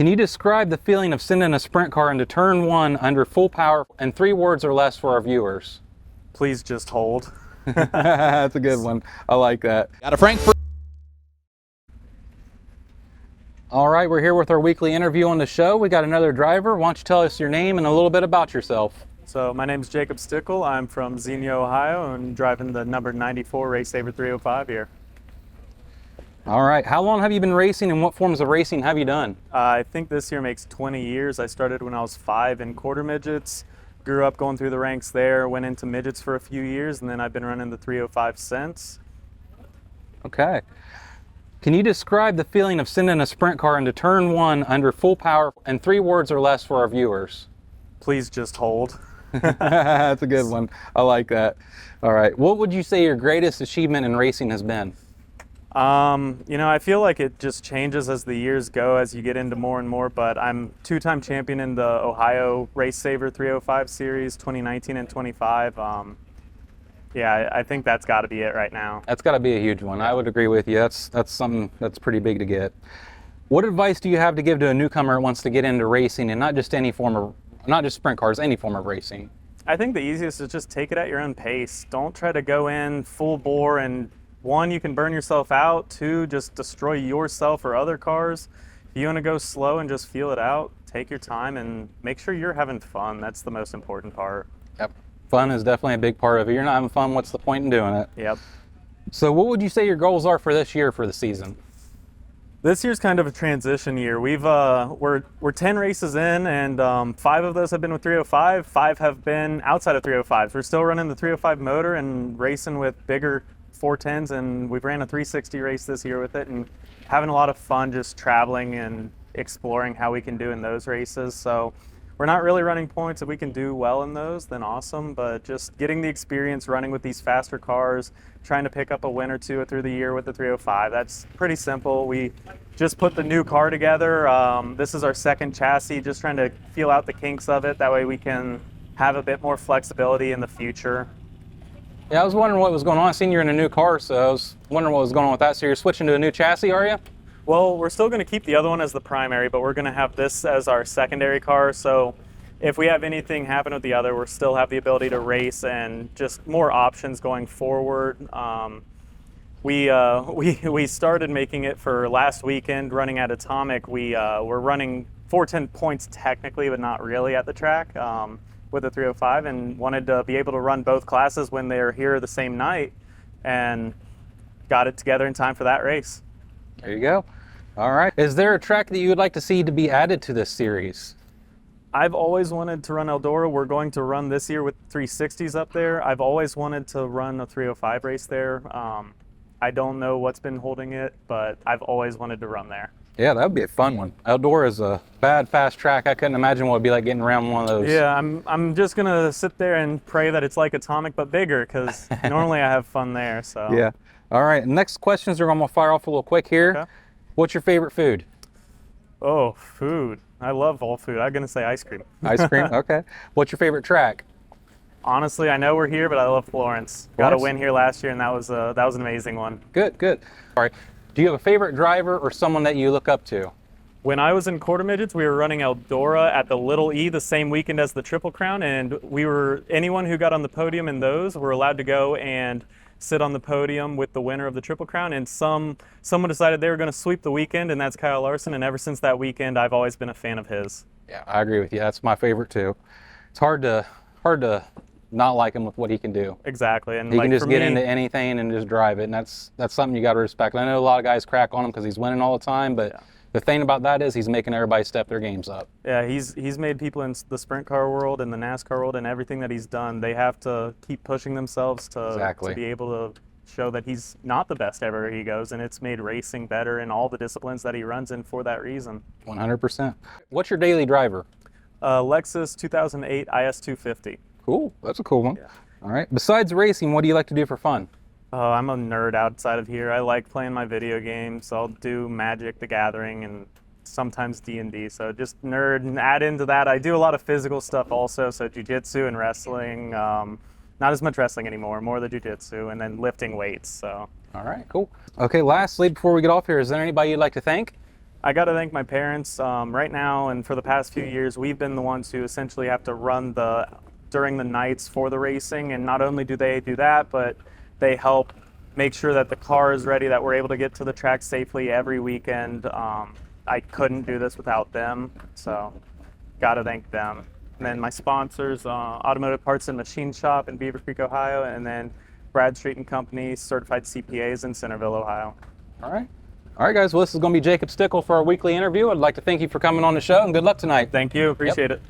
Can you describe the feeling of sending a sprint car into turn one under full power in 3 words or less for our viewers? Please just hold. That's a good one. I like that. Got a Frankfurt. All right, we're here with our weekly interview on the show. We got another driver. Why don't you tell us your name and a little bit about yourself? So my name is Jacob Stickle. I'm from Xenia, Ohio, and driving the number 94 Race Saver 305 here. All right, how long have you been racing and what forms of racing have you done? I think this year makes 20 years. I started when I was 5 in quarter midgets, grew up going through the ranks there, went into midgets for a few years, and then I've been running the 305 since. Okay. Can you describe the feeling of sending a sprint car into turn one under full power in 3 words or less for our viewers? Please just hold. That's a good one. I like that. All right. What would you say your greatest achievement in racing has been? I feel like it just changes as the years go, as you get into more and more, but I'm 2-time champion in the Ohio Race Saver 305 series, 2019 and 25. I think that's got to be it right now. That's got to be a huge one. I would agree with you. That's something that's pretty big to get. What advice do you have to give to a newcomer who wants to get into racing and not just sprint cars, any form of racing? I think the easiest is just take it at your own pace. Don't try to go in full bore, and 1, you can burn yourself out. 2, just destroy yourself or other cars. If you want to go slow and just feel it out, take your time and make sure you're having fun. That's the most important part. Yep. Fun is definitely a big part of it. You're not having fun, what's the point in doing it? Yep. So what would you say your goals are for this year for the season? This year's kind of a transition year. We're 10 races in, and 5 of those have been with 305. 5 have been outside of 305s. We're still running the 305 motor and racing with bigger 410s, and we've ran a 360 race this year with it and having a lot of fun just traveling and exploring how we can do in those races. So we're not really running points. If we can do well in those, then awesome, but just getting the experience running with these faster cars, trying to pick up a win or 2 through the year with the 305. That's pretty simple. We just put the new car together. This is our second chassis, just trying to feel out the kinks of it. That way we can have a bit more flexibility in the future. Yeah, I was wondering what was going on. I seen you're in a new car, so I was wondering what was going on with that. So you're switching to a new chassis, are you? Well, we're still going to keep the other one as the primary, but we're going to have this as our secondary car. So if we have anything happen with the other, we'll still have the ability to race and just more options going forward. We started making it for last weekend running at Atomic. We're running 410 points technically, but not really at the track with the 305, and wanted to be able to run both classes when they're here the same night, and got it together in time for that race. There you go. All right. Is there a track that you would like to see to be added to this series? I've always wanted to run Eldora. We're going to run this year with 360s up there. I've always wanted to run a 305 race there. I don't know what's been holding it, but I've always wanted to run there. Yeah, that would be a fun one. Eldora is a bad, fast track. I couldn't imagine what it'd be like getting around one of those. Yeah, I'm just going to sit there and pray that it's like Atomic but bigger, because normally I have fun there. So yeah. All right, next questions are going to fire off a little quick here. Okay. What's your favorite food? Oh, food. I love all food. I'm going to say ice cream. Ice cream? Okay. What's your favorite track? Honestly, I know we're here, but I love Florence. Got a win here last year, and that was an amazing one. Good, good. All right. Do you have a favorite driver or someone that you look up to? When I was in quarter midgets, we were running Eldora at the Little E the same weekend as the Triple Crown, and anyone who got on the podium in those were allowed to go and sit on the podium with the winner of the Triple Crown, and someone decided they were going to sweep the weekend, and that's Kyle Larson, and ever since that weekend, I've always been a fan of his. Yeah, I agree with you. That's my favorite too. It's hard to not like him with what he can do. Exactly. And he can just get into anything and just drive it, and that's something you got to respect. I know a lot of guys crack on him because he's winning all the time, but yeah. The thing about that is he's making everybody step their games up. Yeah, he's made people in the sprint car world and the NASCAR world and everything that he's done, they have to keep pushing themselves to be able to show that he's not the best everywhere he goes, and it's made racing better in all the disciplines that he runs in for that reason. 100%. What's your daily driver? Lexus 2008 IS250. Cool, that's a cool one. Yeah. All right, besides racing, what do you like to do for fun? I'm a nerd outside of here. I like playing my video games. I'll do Magic: The Gathering and sometimes D&D. So just nerd, and add into that, I do a lot of physical stuff also. So jiu-jitsu and wrestling. Not as much wrestling anymore, more the jiu-jitsu, and then lifting weights. So. All right, cool. Okay, lastly, before we get off here, is there anybody you'd like to thank? I got to thank my parents. Right now and for the past few years, we've been the ones who essentially have to run during the nights for the racing. And not only do they do that, but they help make sure that the car is ready, that we're able to get to the track safely every weekend. I couldn't do this without them, so got to thank them. And then my sponsors, Automotive Parts and Machine Shop in Beaver Creek, Ohio, and then Bradstreet and Company, certified CPAs in Centerville, Ohio. All right. All right, guys. Well, this is going to be Jacob Stickle for our weekly interview. I'd like to thank you for coming on the show, and good luck tonight. Thank you. Appreciate it.